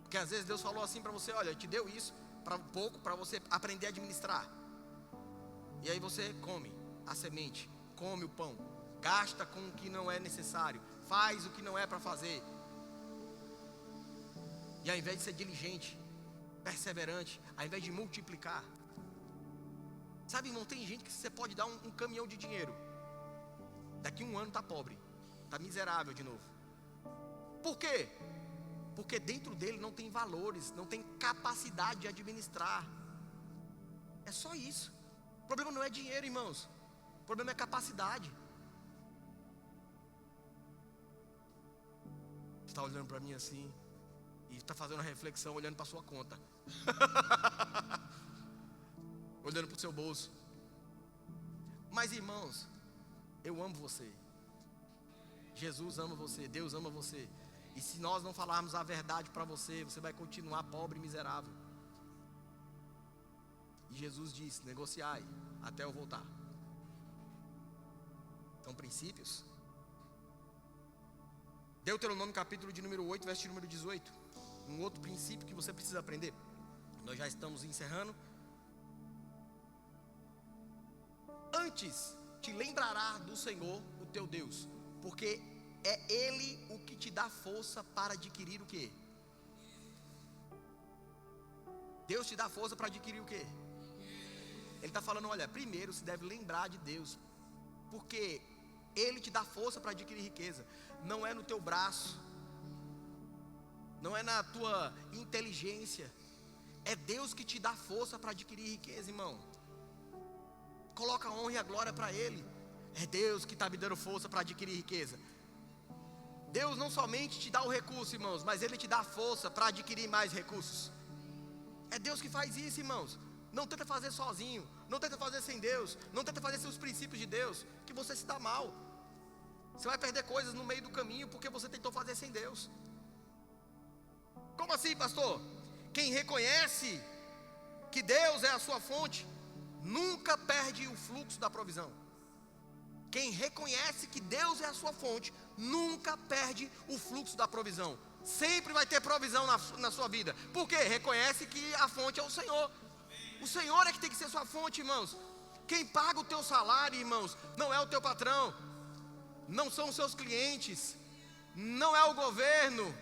Porque às vezes Deus falou assim para você: olha, eu te deu isso para um pouco, para você aprender a administrar. E aí você come a semente, come o pão, gasta com o que não é necessário, faz o que não é para fazer. E ao invés de ser diligente, perseverante, ao invés de multiplicar. Sabe, irmão, tem gente que você pode dar um caminhão de dinheiro, daqui a um ano está pobre, está miserável de novo. Por quê? Porque dentro dele não tem valores, não tem capacidade de administrar. É só isso. O problema não é dinheiro, irmãos. O problema é capacidade. Você está olhando para mim assim e está fazendo uma reflexão, olhando para a sua conta. Olhando para o seu bolso. Mas, irmãos, eu amo você. Jesus ama você, Deus ama você. E se nós não falarmos a verdade para você, você vai continuar pobre e miserável. E Jesus disse: negociai até eu voltar. Então, princípios. Deuteronômio capítulo de número 8, verso de número 18. Um outro princípio que você precisa aprender. Nós já estamos encerrando. Antes te lembrará do Senhor, o teu Deus, porque é Ele o que te dá força para adquirir o quê? Deus te dá força para adquirir o quê? Ele está falando, olha, primeiro se deve lembrar de Deus, porque Ele te dá força para adquirir riqueza. Não é no teu braço, não é na tua inteligência, é Deus que te dá força para adquirir riqueza, irmão. Coloca a honra e a glória para Ele. É Deus que está me dando força para adquirir riqueza. Deus não somente te dá o recurso, irmãos, mas Ele te dá força para adquirir mais recursos. É Deus que faz isso, irmãos. Não tenta fazer sozinho, não tenta fazer sem Deus, não tenta fazer sem os princípios de Deus, que você se dá mal. Você vai perder coisas no meio do caminho porque você tentou fazer sem Deus. Como assim, pastor? Quem reconhece que Deus é a sua fonte, nunca perde o fluxo da provisão. Quem reconhece que Deus é a sua fonte, nunca perde o fluxo da provisão. Sempre vai ter provisão na sua vida. Por quê? Reconhece que a fonte é o Senhor. O Senhor é que tem que ser sua fonte, irmãos. Quem paga o teu salário, irmãos, não é o teu patrão, não são os seus clientes, não é o governo.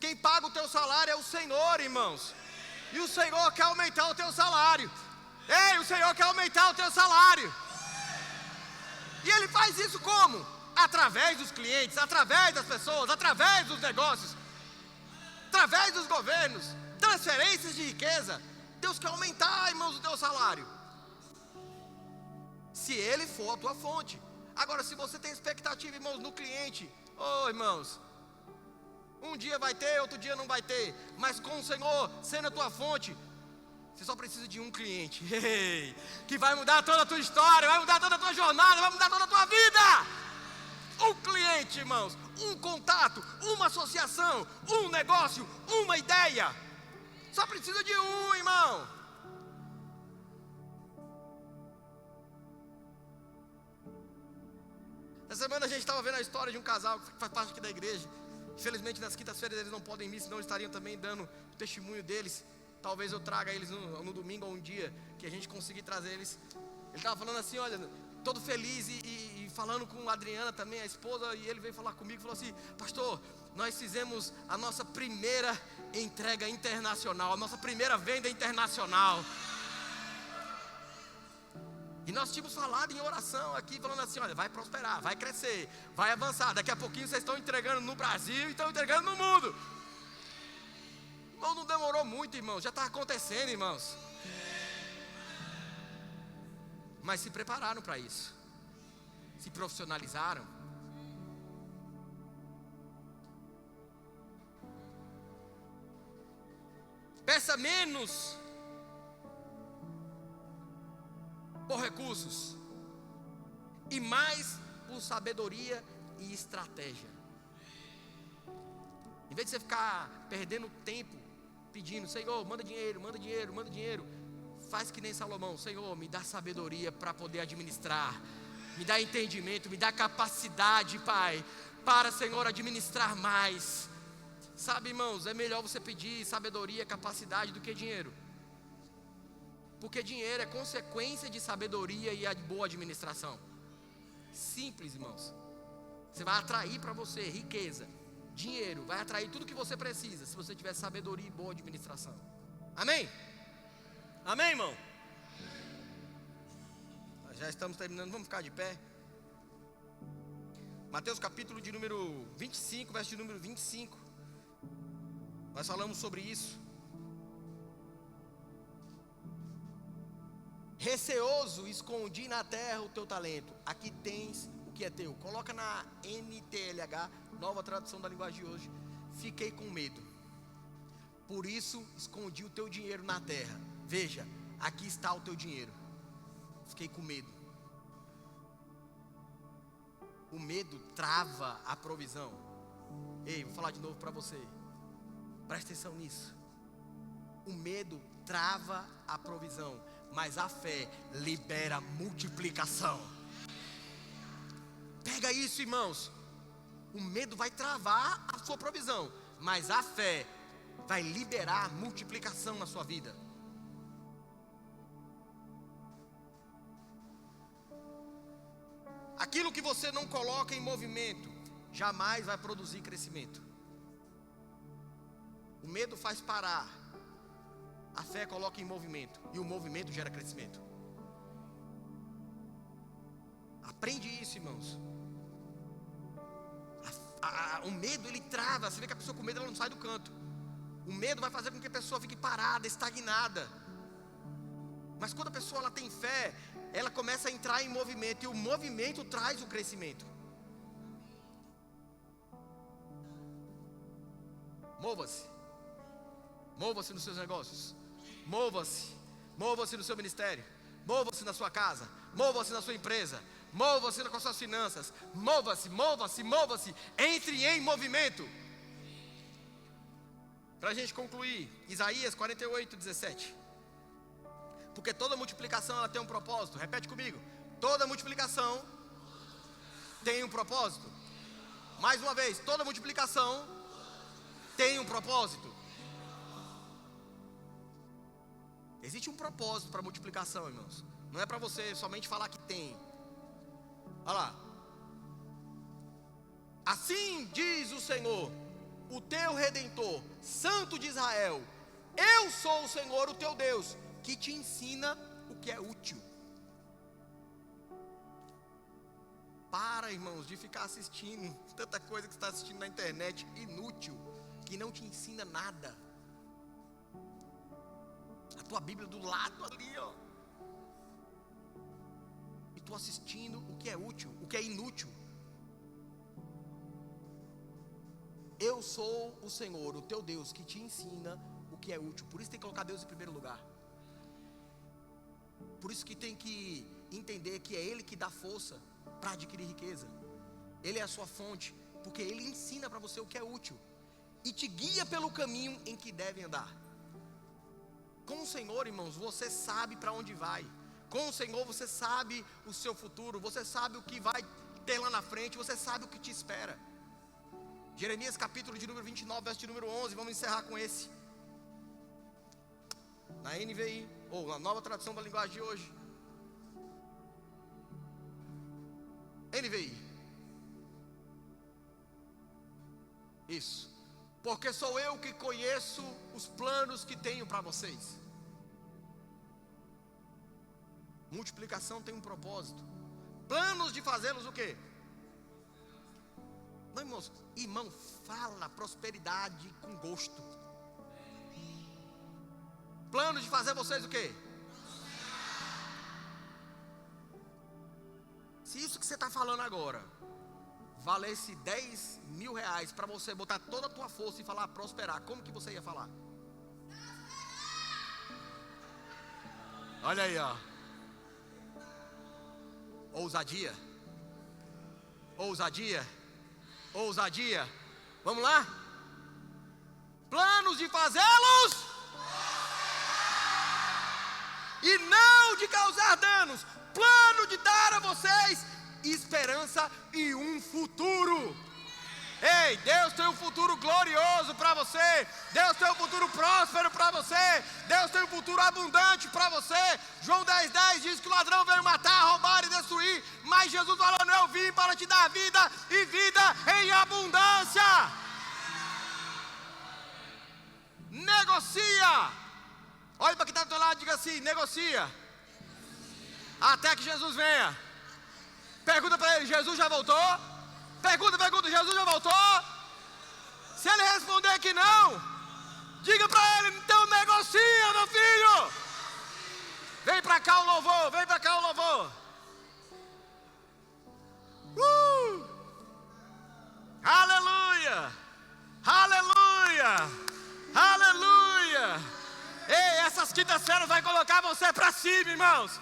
Quem paga o teu salário é o Senhor, irmãos. E o Senhor quer aumentar o teu salário. Ei, o Senhor quer aumentar o teu salário. E Ele faz isso como? Através dos clientes, através das pessoas, através dos negócios, através dos governos, transferências de riqueza. Deus quer aumentar, irmãos, o teu salário, se Ele for a tua fonte. Agora, se você tem expectativa, irmãos, no cliente, irmãos, um dia vai ter, outro dia não vai ter, mas com o Senhor sendo a tua fonte, você só precisa de um cliente, que vai mudar toda a tua história, vai mudar toda a tua jornada, vai mudar toda a tua vida. Um cliente, irmãos, um contato, uma associação, um negócio, uma ideia. Só precisa de um, irmão. Essa semana a gente estava vendo a história de um casal que faz parte aqui da igreja. Infelizmente nas quintas-feiras eles não podem vir, senão estariam também dando o testemunho deles. Talvez eu traga eles no domingo ou um dia que a gente conseguir trazer eles. Ele estava falando assim, olha, todo feliz e falando com a Adriana também, a esposa, e ele veio falar comigo e falou assim, pastor, nós fizemos a nossa primeira entrega internacional, a nossa primeira venda internacional. E nós tínhamos falado em oração aqui, falando assim, olha, vai prosperar, vai crescer, vai avançar. Daqui a pouquinho vocês estão entregando no Brasil e estão entregando no mundo. Irmão, não demorou muito, irmãos, já está acontecendo, irmãos. Mas se prepararam para isso, se profissionalizaram. Peça menos por recursos e mais por sabedoria e estratégia. Em vez de você ficar perdendo tempo pedindo, Senhor, manda dinheiro, manda dinheiro, manda dinheiro, faz que nem Salomão, Senhor, me dá sabedoria para poder administrar, me dá entendimento, me dá capacidade, Pai, para, Senhor, administrar mais. Sabe, irmãos, é melhor você pedir sabedoria, capacidade do que dinheiro, porque dinheiro é consequência de sabedoria e a boa administração. Simples, irmãos. Você vai atrair para você riqueza, dinheiro, vai atrair tudo que você precisa, se você tiver sabedoria e boa administração. Amém? Amém, irmão? Já estamos terminando, vamos ficar de pé. Mateus capítulo de número 25, verso de número 25. Nós falamos sobre isso. Receoso, escondi na terra o teu talento. Aqui tens o que é teu. Coloca na NTLH, nova tradução da linguagem de hoje. Fiquei com medo, por isso escondi o teu dinheiro na terra. Veja, aqui está o teu dinheiro. Fiquei com medo. O medo trava a provisão. Ei, vou falar de novo para você. Presta atenção nisso. O medo trava a provisão, mas a fé libera multiplicação. Pega isso, irmãos. O medo vai travar a sua provisão, mas a fé vai liberar multiplicação na sua vida. Aquilo que você não coloca em movimento jamais vai produzir crescimento. O medo faz parar, a fé coloca em movimento, e o movimento gera crescimento. Aprende isso, irmãos. O medo, ele trava. Você vê que a pessoa com medo, ela não sai do canto. O medo vai fazer com que a pessoa fique parada, estagnada. Mas quando a pessoa ela tem fé, ela começa a entrar em movimento, e o movimento traz o crescimento. Mova-se. Mova-se nos seus negócios. Mova-se. Mova-se no seu ministério. Mova-se na sua casa. Mova-se na sua empresa. Mova-se com as suas finanças. Mova-se, mova-se, mova-se. Entre em movimento. Para a gente concluir, Isaías 48:17. Porque toda multiplicação ela tem um propósito. Repete comigo. Toda multiplicação tem um propósito. Mais uma vez, toda multiplicação tem um propósito. Existe um propósito para multiplicação, irmãos. Não é para você somente falar que tem. Olha lá. Assim diz o Senhor, o teu Redentor, Santo de Israel: eu sou o Senhor, o teu Deus, que te ensina o que é útil. Para, irmãos, de ficar assistindo tanta coisa que você está assistindo na internet, inútil, que não te ensina nada. A tua Bíblia do lado ali, ó. E tu assistindo o que é útil, o que é inútil. Eu sou o Senhor, o teu Deus, que te ensina o que é útil. Por isso tem que colocar Deus em primeiro lugar. Por isso que tem que entender que é Ele que dá força para adquirir riqueza. Ele é a sua fonte, porque Ele ensina para você o que é útil e te guia pelo caminho em que deve andar. Com o Senhor, irmãos, você sabe para onde vai. Com o Senhor você sabe o seu futuro, você sabe o que vai ter lá na frente, você sabe o que te espera. Jeremias capítulo de número 29, verso de número 11, vamos encerrar com esse. Na NVI, ou na nova tradução da linguagem de hoje. NVI. Isso. Porque sou eu que conheço os planos que tenho para vocês. Multiplicação tem um propósito. Planos de fazê-los o quê? Não, irmãos, irmão, fala prosperidade com gosto. Planos de fazer vocês o quê? Se isso que você está falando agora valesse 10 mil reais para você botar toda a tua força e falar prosperar, como que você ia falar? Olha aí, ó. Ousadia. Ousadia. Ousadia. Vamos lá? Planos de fazê-los e não de causar danos. Plano de dar a vocês esperança e um futuro. Ei, Deus tem um futuro glorioso para você. Deus tem um futuro próspero para você. Deus tem um futuro abundante para você. João 10:10 diz que o ladrão veio matar, roubar e destruir, mas Jesus falou: não, eu vim para te dar vida e vida em abundância. Negocia. Olha para quem está do teu lado e diga assim: negocia até que Jesus venha. Pergunta para ele: Jesus já voltou? Pergunta, Jesus já voltou? Se ele responder que não, diga para ele: então negocia, meu filho. Vem para cá o louvor, vem para cá o louvor. Aleluia, aleluia, aleluia. Ei, essas quintas-feiras vai colocar você para cima, irmãos.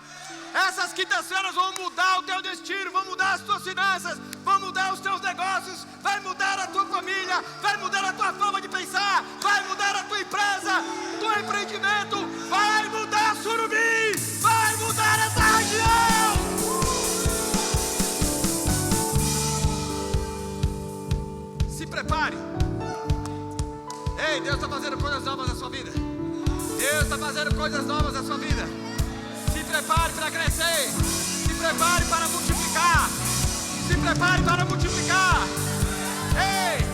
Essas quintas-feiras vão mudar o teu destino, vão mudar as tuas finanças, vão mudar os teus negócios, vai mudar a tua família, vai mudar a tua forma de pensar, vai mudar a tua empresa, teu empreendimento, vai mudar Surubim, vai mudar essa região. Se prepare. Ei, Deus está fazendo coisas novas na sua vida. Deus está fazendo coisas novas na sua vida. Se prepare para crescer. Se prepare para multiplicar. Se prepare para multiplicar. Ei,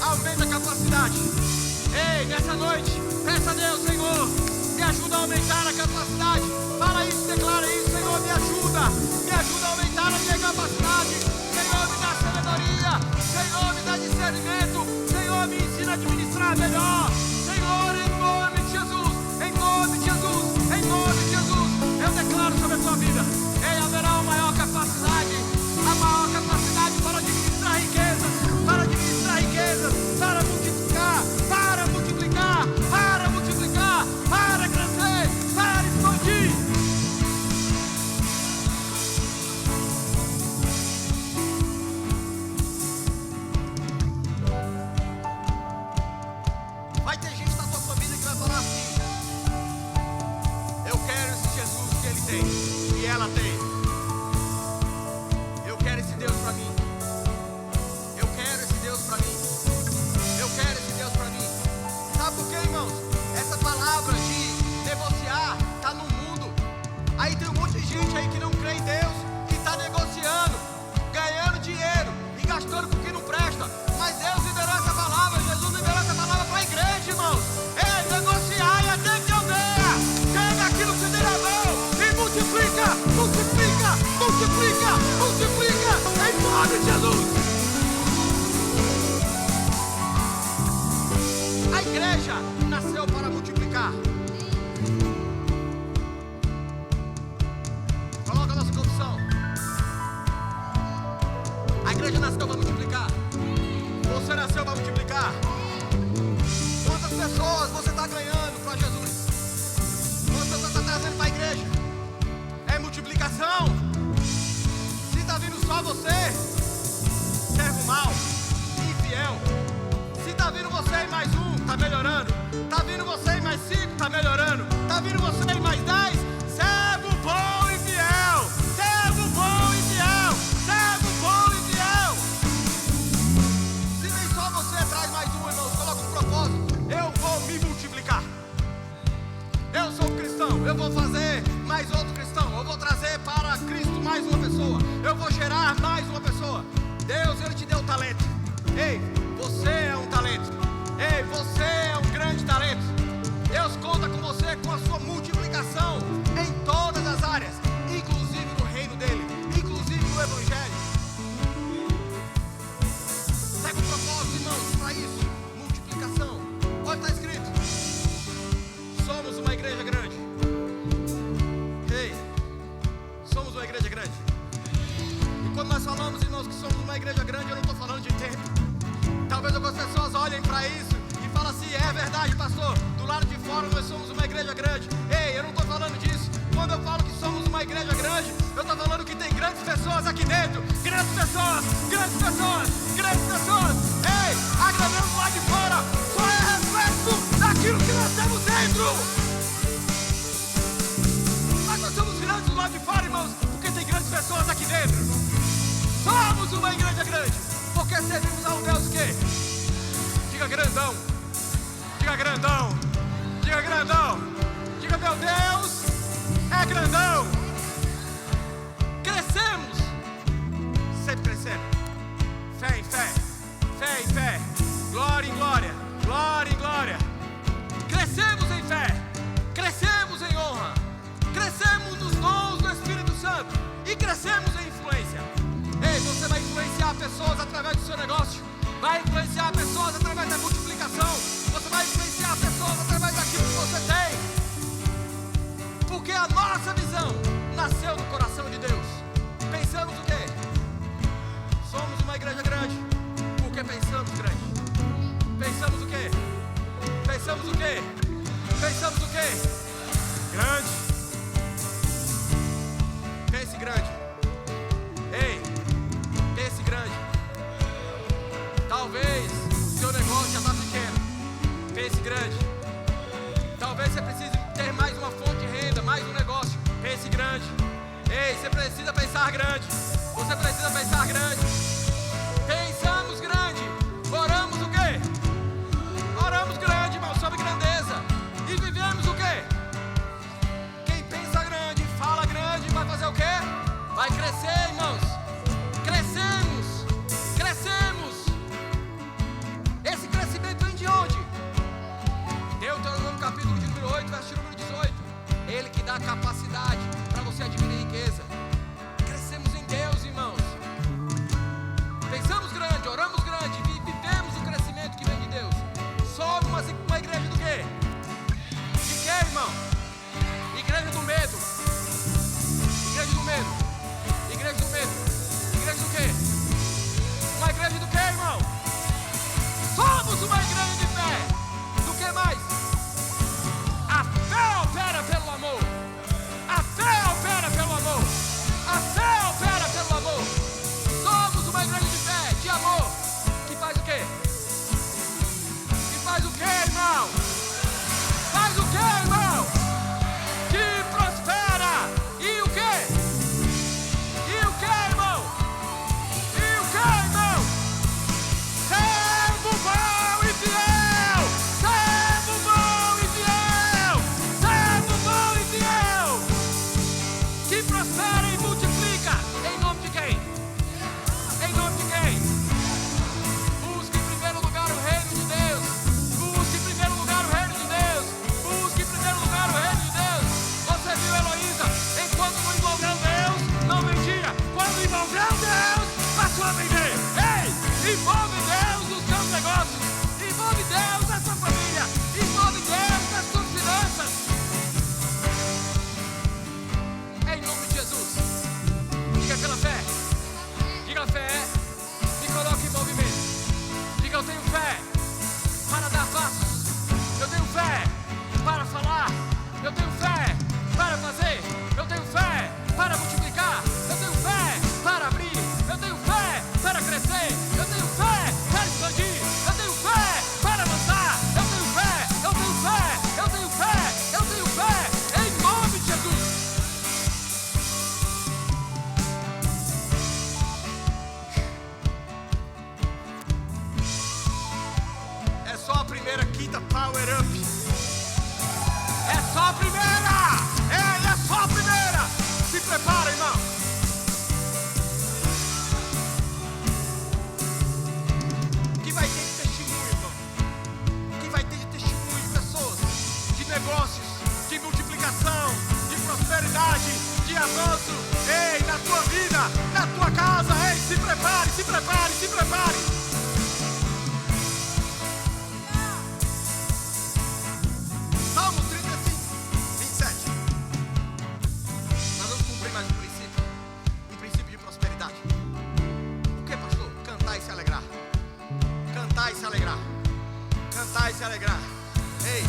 aumenta a capacidade. Ei, nessa noite, peça a Deus, Senhor, me ajuda a aumentar a capacidade. Fala isso, declara isso, Senhor, me ajuda a aumentar a minha capacidade. Senhor, me dá sabedoria. Senhor, me dá discernimento. Senhor, me ensina a administrar melhor. Senhor, em nome de Jesus, em nome de Jesus, em nome de Jesus, eu declaro sobre a tua vida. Ei, haverá uma maior capacidade, a maior capacidade para administrar riquezas, para administrar riquezas, para multiplicar, para multiplicar, para multiplicar, para crescer, para expandir. Vai ter gente na tua família que vai falar assim: eu quero esse Jesus que ele tem, que ela tem. Eu quero esse Deus para mim. Eu quero esse Deus para mim. Eu quero esse Deus para mim. Sabe por quê, irmãos? Essa palavra de negociar está no mundo. Aí tem um monte de gente aí que não crê em Deus, que está negociando, ganhando dinheiro e gastando com o que não presta. Mas Deus liberou essa palavra, Jesus liberou essa palavra para a igreja, irmãos. É negociar e até que aldeia. Pega aquilo que tem na mão e multiplica, multiplica, multiplica, multiplica, em nome de Jesus. A igreja nasceu para multiplicar. Coloca a nossa confissão. A igreja nasceu para multiplicar. Você nasceu para multiplicar. Quantas pessoas você está ganhando para Jesus? Quantas pessoas você está trazendo para a igreja? É multiplicação. Se está vindo só você, servo mau, infiel. Se está vindo você e mais um, está melhorando. Está vindo você e mais 5, está melhorando. Está vindo você e mais 10, servo bom e fiel. Servo bom e fiel. Servo bom e fiel. Se nem só você traz mais um, irmãos, coloca um propósito. Eu vou me multiplicar. Eu sou um cristão, eu vou fazer mais outro cristão. Eu vou trazer para Cristo mais uma pessoa. Eu vou gerar mais uma pessoa. Deus, Ele te deu talento. Ei, você é um talento. Ei, você é um grande talento. Deus conta com você, com a sua multiplicação em todas as áreas, inclusive no reino dele, inclusive no evangelho. Pega o propósito, irmãos, para isso. Multiplicação. Olha, está escrito: somos uma igreja grande. Ei, somos uma igreja grande. E quando nós falamos, irmãos, que somos uma igreja grande, eu não estou falando de tempo. Talvez algumas pessoas olhem para isso e falem assim: é verdade, pastor, do lado de fora nós somos uma igreja grande. Ei, eu não estou falando disso. Quando eu falo que somos uma igreja grande, eu estou falando que tem grandes pessoas aqui dentro. Grandes pessoas, grandes pessoas, grandes pessoas. Ei, a grandeza do lado de fora só é reflexo daquilo que nós temos dentro. Mas nós somos grandes do lado de fora, irmãos, porque tem grandes pessoas aqui dentro. Somos uma igreja grande porque servimos a um Deus que... Diga grandão. Diga grandão. Diga grandão. Diga, meu Deus é grandão. Crescemos. Sempre crescendo. Fé em fé. Fé em fé. Glória em glória. Glória em glória. Crescemos em fé. Crescemos em honra. Crescemos nos dons do Espírito Santo. E crescemos em influência. Ei, você vai influenciar pessoas através do seu negócio. Vai influenciar pessoas através da multiplicação. Você vai influenciar pessoas através daquilo que você tem. Porque a nossa visão nasceu do coração de Deus. Pensamos o quê? Somos uma igreja grande porque pensamos grande. Pensamos o quê? Pensamos o quê? Pensamos o quê? Grande. Pense grande. Ei, pense grande. Talvez seu negócio já está pequeno. Pense grande. Talvez você precise ter mais uma fonte de renda, mais um negócio. Pense grande. Ei, você precisa pensar grande. Você precisa pensar grande. Pensamos grande. Oramos se alegrar. Ei,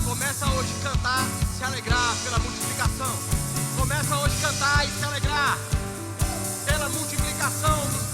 começa hoje a cantar, se alegrar pela multiplicação. Começa hoje a cantar e se alegrar pela multiplicação dos